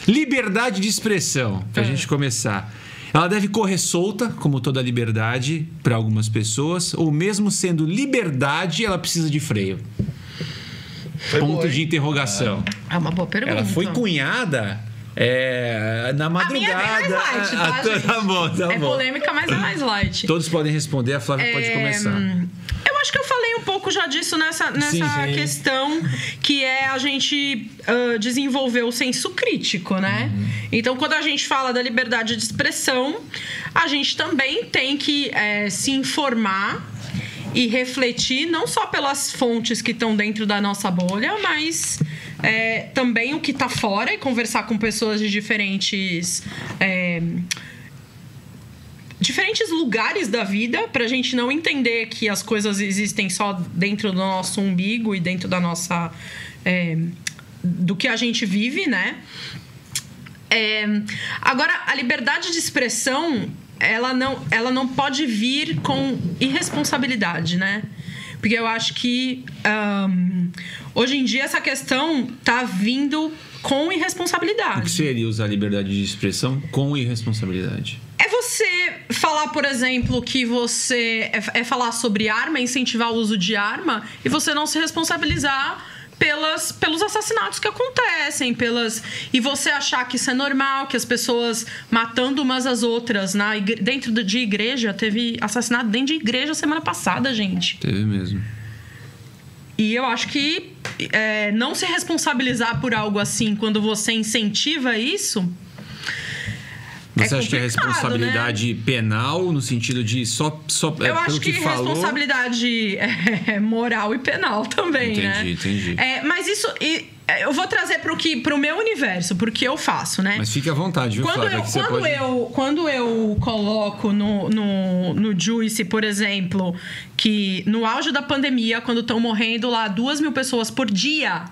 Liberdade de expressão, pra gente começar. Ela deve correr solta, como toda liberdade, para algumas pessoas, ou mesmo sendo liberdade, ela precisa de freio? Ponto de interrogação. É uma boa pergunta. Ela foi cunhada na madrugada. A minha é bem mais light, tá, gente? Tá bom. É polêmica, mas é mais light. Todos podem responder, a Flávia pode começar. Eu acho que eu falei um pouco já disso nessa Sim. questão, que é a gente desenvolver o senso crítico, né? Então, quando a gente fala da liberdade de expressão, a gente também tem que se informar e refletir não só pelas fontes que estão dentro da nossa bolha, mas também o que está fora, e conversar com pessoas de diferentes lugares da vida, pra gente não entender que as coisas existem só dentro do nosso umbigo e dentro da nossa do que a gente vive, né? Agora, a liberdade de expressão, ela não pode vir com irresponsabilidade, né? Porque eu acho que hoje em dia essa questão tá vindo com irresponsabilidade. O que seria usar a liberdade de expressão com irresponsabilidade? É você falar, por exemplo, que você... É falar sobre arma, incentivar o uso de arma, e você não se responsabilizar pelos assassinatos que acontecem, e você achar que isso é normal, que as pessoas matando umas às outras. Dentro de igreja, teve assassinato dentro de igreja semana passada, gente. Teve mesmo. E eu acho que não se responsabilizar por algo assim quando você incentiva isso... Você acha que é responsabilidade, né, penal, no sentido de só eu acho que responsabilidade moral e penal também, Entendi. Mas isso... eu vou trazer pro meu universo, porque eu faço, né? Mas fique à vontade, viu, Flávia? Quando eu coloco no Juice, por exemplo, que no auge da pandemia, quando estão morrendo lá 2.000 pessoas por dia...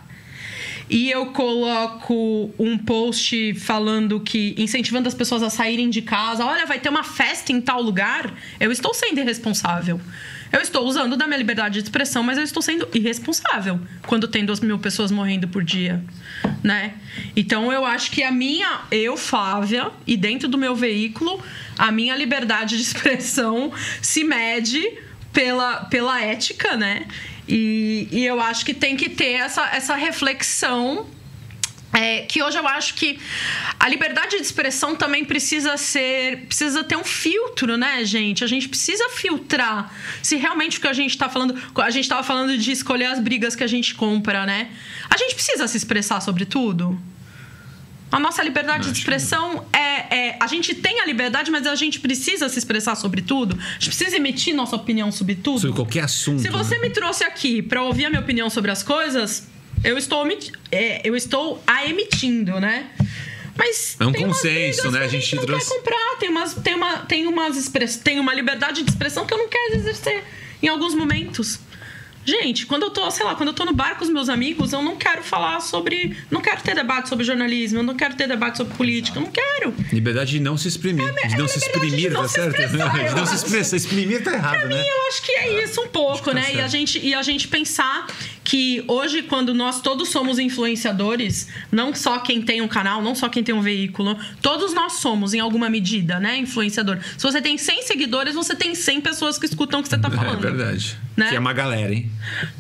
E eu coloco um post falando incentivando as pessoas a saírem de casa. Olha, vai ter uma festa em tal lugar. Eu estou sendo irresponsável. Eu estou usando da minha liberdade de expressão, mas eu estou sendo irresponsável quando tem 2.000 pessoas morrendo por dia, né? Então, eu acho que eu, Flávia, e dentro do meu veículo, a minha liberdade de expressão se mede pela ética, né? E eu acho que tem que ter essa reflexão, que hoje eu acho que a liberdade de expressão também precisa ter um filtro, né, gente? A gente precisa filtrar se realmente o que a gente tá falando... A gente tava falando de escolher as brigas que a gente compra, né? A gente precisa se expressar sobre tudo? A nossa liberdade de expressão a gente tem a liberdade, mas a gente precisa se expressar sobre tudo. A gente precisa emitir nossa opinião sobre tudo. Sobre qualquer assunto. Se você me trouxe aqui pra ouvir a minha opinião sobre as coisas, eu estou emitindo, né? Mas é um consenso, né? A gente não quer comprar. Tem uma liberdade de expressão que eu não quero exercer em alguns momentos. Gente, quando eu tô no bar com os meus amigos, eu não quero não quero ter debate sobre jornalismo, eu não quero ter debate sobre política, eu não quero. Liberdade de não se exprimir. De não se exprimir, tá certo? De não se expressar. Exprimir tá errado, né? Pra mim, eu acho que é isso um pouco, né? E a gente pensar que hoje, quando nós todos somos influenciadores, não só quem tem um canal, não só quem tem um veículo, todos nós somos, em alguma medida, né, influenciador. Se você tem 100 seguidores, você tem 100 pessoas que escutam o que você tá falando. É verdade. Né? Que é uma galera, hein?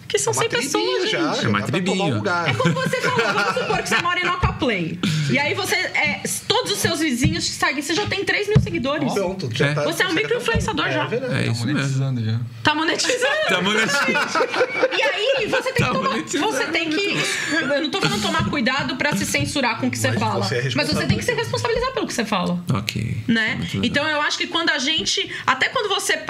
Que são 100 pessoas, gente. É uma tribinho. É como você falou, vamos supor que você mora em Nota Play. E aí todos os seus vizinhos te seguem, você já tem 3.000 seguidores. Pronto, você é um micro-influenciador já. É isso monetizando já. Tá monetizando. E aí, você tem que eu não tô falando tomar cuidado pra se censurar com o que você fala. Mas você tem que se responsabilizar pelo que você fala. Ok. Né? Então, eu acho que quando a gente... Até quando você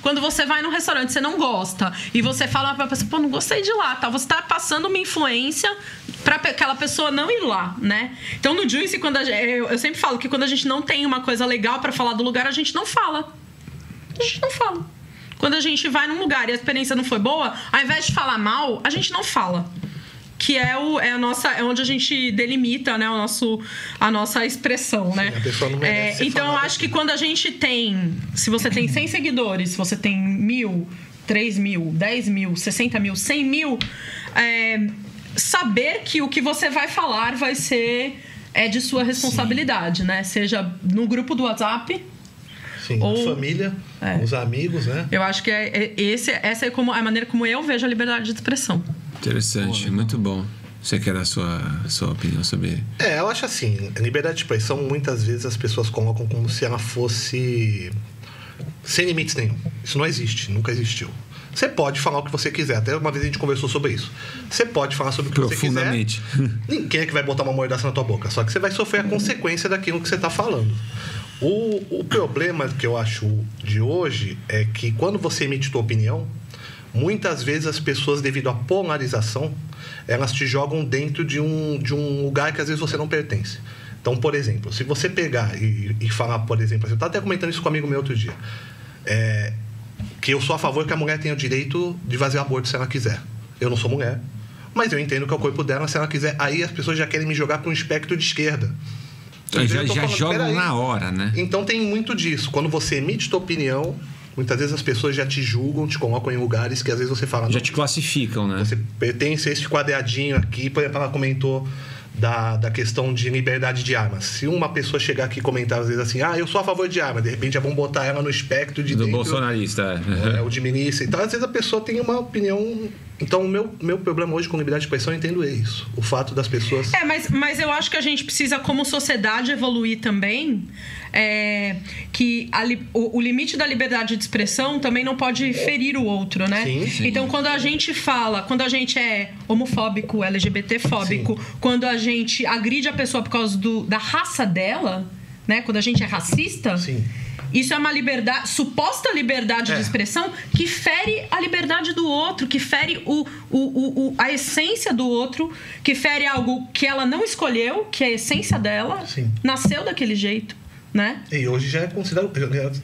quando você vai num restaurante, você não gosta, e você fala pra pessoa, pô, não gostei de lá, tá? Você tá passando uma influência pra aquela pessoa não ir lá, né? Então, no Juice, eu sempre falo que quando a gente não tem uma coisa legal pra falar do lugar, a gente não fala. A gente não fala. Quando a gente vai num lugar e a experiência não foi boa, ao invés de falar mal, a gente não fala. Que é onde a gente delimita, né, a nossa expressão, né? A pessoa não merece então, eu acho que quando a gente tem... Se você tem 100 seguidores, se você tem 1.000, 3.000, 10.000, 60.000, 100.000... saber que o que você vai falar vai ser é de sua responsabilidade, né? Seja no grupo do WhatsApp... Sim, ou família, os amigos, né? Eu acho que essa é a maneira como eu vejo a liberdade de expressão. Interessante, muito bom. Você quer dar a sua opinião sobre... Eu acho assim, a liberdade de expressão, muitas vezes as pessoas colocam como se ela fosse sem limites nenhum. Isso não existe, nunca existiu. Você pode falar o que você quiser. Até uma vez a gente conversou sobre isso. Você pode falar sobre o que você quiser. Profundamente. Ninguém é que vai botar uma mordaça na tua boca. Só que você vai sofrer a consequência daquilo que você está falando. O problema que eu acho de hoje é que quando você emite tua opinião, muitas vezes as pessoas, devido à polarização, elas te jogam dentro de um lugar que às vezes você não pertence. Então, por exemplo, se você pegar e falar, por exemplo, eu estava até comentando isso com um amigo meu outro dia, que eu sou a favor que a mulher tenha o direito de fazer aborto se ela quiser. Eu não sou mulher, mas eu entendo que é o corpo dela, se ela quiser. Aí as pessoas já querem me jogar para um espectro de esquerda. Já jogam na hora, né? Então tem muito disso. Quando você emite tua opinião, muitas vezes as pessoas já te julgam, te colocam em lugares que às vezes você fala... Já te classificam, né? Você pertence a esse quadradinho aqui. Por exemplo, ela comentou da questão de liberdade de armas. Se uma pessoa chegar aqui e comentar às vezes assim, eu sou a favor de armas, de repente já vão botar ela no espectro de... Do bolsonarista. O de ministro. Então, às vezes a pessoa tem uma opinião... Então, o meu problema hoje com liberdade de expressão, eu entendo isso. O fato das pessoas... Mas eu acho que a gente precisa, como sociedade, evoluir também. Que o limite da liberdade de expressão também não pode ferir o outro, né? Sim. Então, quando a gente é homofóbico, LGBTfóbico, quando a gente agride a pessoa por causa da raça dela, né? Quando a gente é racista... Sim. Isso é uma suposta liberdade de expressão que fere a liberdade do outro, que fere a essência do outro, que fere algo que ela não escolheu, que é a essência dela, nasceu daquele jeito. Né? E hoje já é considerado...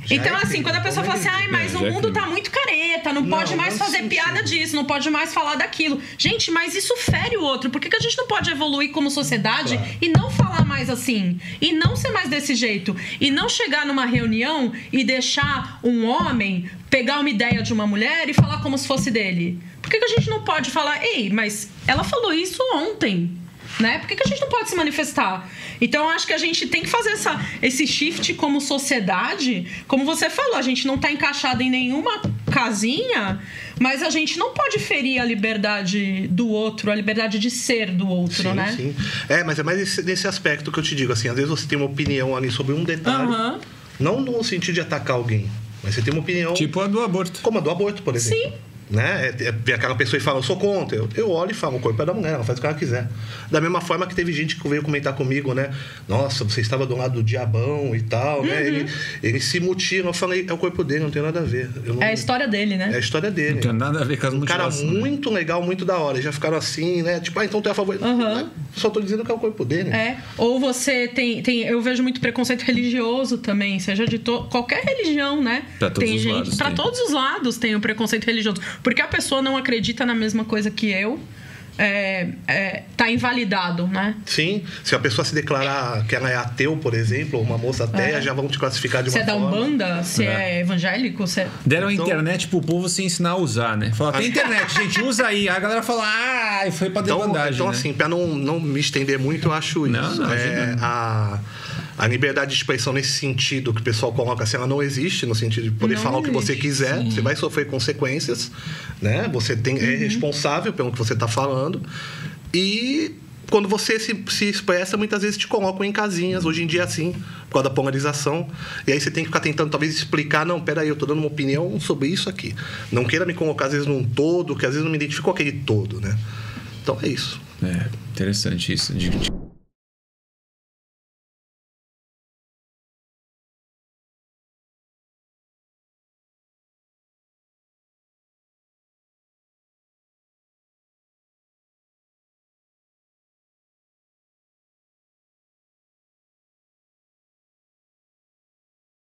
Então, assim, quando a pessoa fala assim, mas o mundo tá muito careta, não pode mais fazer piada disso, não pode mais falar daquilo. Gente, mas isso fere o outro. Por que a gente não pode evoluir como sociedade e não falar mais assim? E não ser mais desse jeito? E não chegar numa reunião e deixar um homem pegar uma ideia de uma mulher e falar como se fosse dele? Por que a gente não pode falar, mas ela falou isso ontem? Né? Por que a gente não pode se manifestar? Então, eu acho que a gente tem que fazer esse shift como sociedade. Como você falou, a gente não está encaixado em nenhuma casinha, mas a gente não pode ferir a liberdade do outro, a liberdade de ser do outro, né? Sim. Mas é mais nesse aspecto que eu te digo. Assim, às vezes você tem uma opinião ali sobre um detalhe, não no sentido de atacar alguém, mas você tem uma opinião... Tipo a do aborto. Como a do aborto, por exemplo. Sim. Né? Vem aquela pessoa e fala, eu sou contra. Eu olho e falo, o corpo é da mulher, ela faz o que ela quiser. Da mesma forma que teve gente que veio comentar comigo, né? Nossa, você estava do lado do diabão e tal, né? Ele se mutila. Eu falei, é o corpo dele, não tem nada a ver. É a história dele, né? É a história dele. Não tem nada a ver com as mutilações. Um cara muito legal, muito da hora. Já ficaram assim, né? Tipo, então tu é a favor. Só tô dizendo que é o corpo dele. Ou você tem... Eu vejo muito preconceito religioso também, seja de qualquer religião, né? Pra todos tem os gente, lados. Pra todos os lados tem o preconceito religioso. Porque a pessoa não acredita na mesma coisa que eu, tá invalidado, né? Sim. Se a pessoa se declarar que ela é ateu, por exemplo, ou uma moça ateia, já vão te classificar de uma forma. Se é da Umbanda, se é evangélico, Deram a internet pro povo se ensinar a usar, né? Fala, tem internet, gente, usa aí. A galera fala, foi pra debandagem, Então, né? assim, pra não me estender muito, eu acho isso. A liberdade de expressão nesse sentido que o pessoal coloca assim, ela não existe no sentido de poder falar o que você quiser. Sim. Você vai sofrer consequências, né? Você é responsável pelo que você está falando. E quando você se expressa, muitas vezes te colocam em casinhas. Hoje em dia é assim, por causa da polarização. E aí você tem que ficar tentando, talvez, explicar. Não, peraí, eu estou dando uma opinião sobre isso aqui. Não queira me colocar, às vezes, num todo, que às vezes não me identifico com aquele todo, né? Então, é isso. Interessante isso.